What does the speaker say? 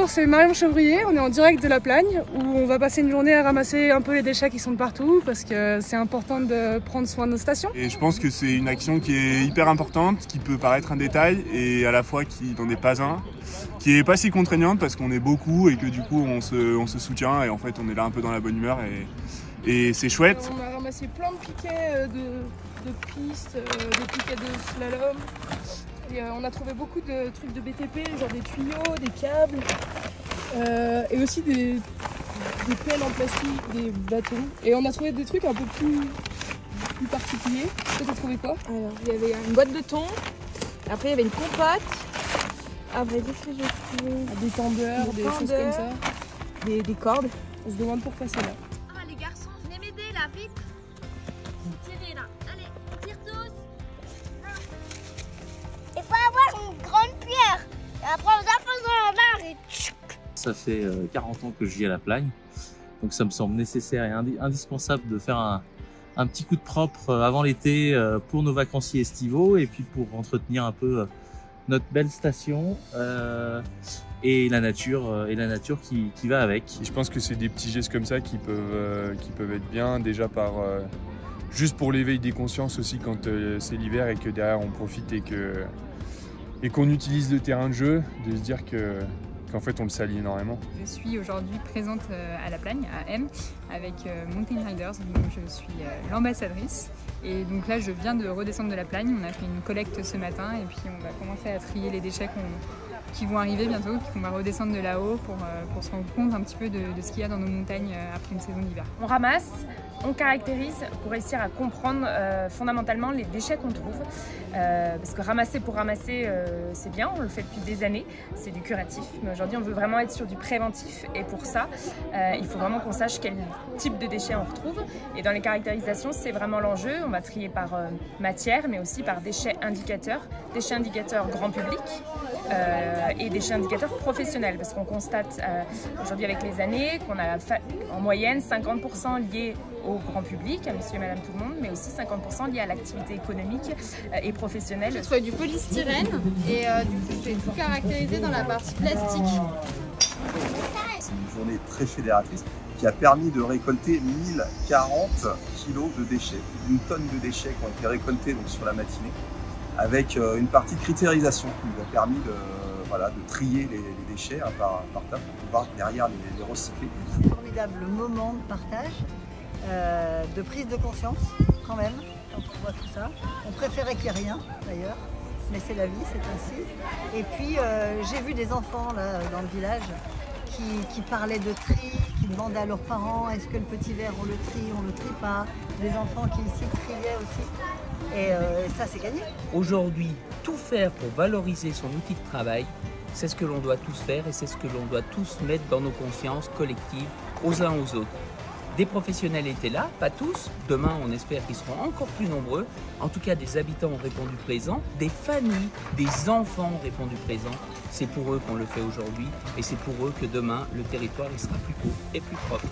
Bonjour, c'est Marion Chevrier, on est en direct de la Plagne où on va passer une journée à ramasser un peu les déchets qui sont de partout parce que c'est important de prendre soin de nos stations. Et je pense que c'est une action qui est hyper importante, qui peut paraître un détail et à la fois qui n'en est pas un, qui est pas si contraignante parce qu'on est beaucoup et que du coup on se soutient et en fait on est là un peu dans la bonne humeur et c'est chouette. On a ramassé plein de piquets de pistes, des piquets de slalom. Et on a trouvé beaucoup de trucs de BTP, genre des tuyaux, des câbles, et aussi des pelles en plastique, des bâtons. Et on a trouvé des trucs un peu plus particuliers. Toi, t'as trouvé quoi? Alors, il y avait une boîte de thon, après il y avait une compote. Après, qu'est-ce que j'ai trouvé? Des tendeurs, des choses comme ça. Des cordes. On se demande pourquoi c'est là. Ah les garçons, venez m'aider là, vite. Tirez là, allez, on tire tous. Il faut avoir une grande pierre. Et après, on enfonce dans la barre et tchouc. Ça fait 40 ans que je vis à la Plagne, donc ça me semble nécessaire et indispensable de faire un petit coup de propre avant l'été pour nos vacanciers estivaux et puis pour entretenir un peu notre belle station et la nature qui va avec. Et je pense que c'est des petits gestes comme ça qui peuvent être bien déjà juste pour l'éveil des consciences aussi quand c'est l'hiver et que derrière on profite et qu'on utilise le terrain de jeu, de se dire qu'en fait on le salit énormément. Je suis aujourd'hui présente à la Plagne, à M, avec Mountain Riders, donc je suis l'ambassadrice. Et donc là je viens de redescendre de la Plagne, on a fait une collecte ce matin et puis on va commencer à trier les déchets qui vont arriver bientôt, qu'on va redescendre de là-haut pour se rendre compte un petit peu de ce qu'il y a dans nos montagnes après une saison d'hiver. On ramasse, on caractérise pour réussir à comprendre fondamentalement les déchets qu'on trouve. Parce que ramasser pour ramasser, c'est bien, on le fait depuis des années, c'est du curatif. Mais aujourd'hui, on veut vraiment être sur du préventif. Et pour ça, il faut vraiment qu'on sache quel type de déchets on retrouve. Et dans les caractérisations, c'est vraiment l'enjeu. On va trier par matière, mais aussi par déchets indicateurs grand public. Et déchets indicateurs professionnels parce qu'on constate aujourd'hui avec les années qu'on a en moyenne 50% liés au grand public, à monsieur et madame tout le monde, mais aussi 50% liés à l'activité économique et professionnelle. J'ai trouvé du polystyrène et du coup j'ai tout caractérisé dans la partie plastique. C'est une journée très fédératrice qui a permis de récolter 1040 kilos de déchets, une tonne de déchets qui ont été récoltés donc, sur la matinée, avec une partie critérisation qui nous a permis de trier les déchets par table pour pouvoir derrière les recycler. C'est un formidable moment de partage, de prise de conscience quand même, quand on voit tout ça. On préférait qu'il n'y ait rien d'ailleurs, mais c'est la vie, c'est ainsi. Et puis j'ai vu des enfants là, dans le village qui parlaient de tri, qui demandaient à leurs parents est-ce que le petit verre on le trie pas. Des enfants qui ici triaient aussi. Et ça c'est gagné. Aujourd'hui, tout faire pour valoriser son outil de travail, c'est ce que l'on doit tous faire et c'est ce que l'on doit tous mettre dans nos consciences collectives aux uns aux autres. Des professionnels étaient là, pas tous. Demain, on espère qu'ils seront encore plus nombreux. En tout cas, des habitants ont répondu présent, des familles, des enfants ont répondu présent. C'est pour eux qu'on le fait aujourd'hui et c'est pour eux que demain, le territoire il sera plus beau et plus propre.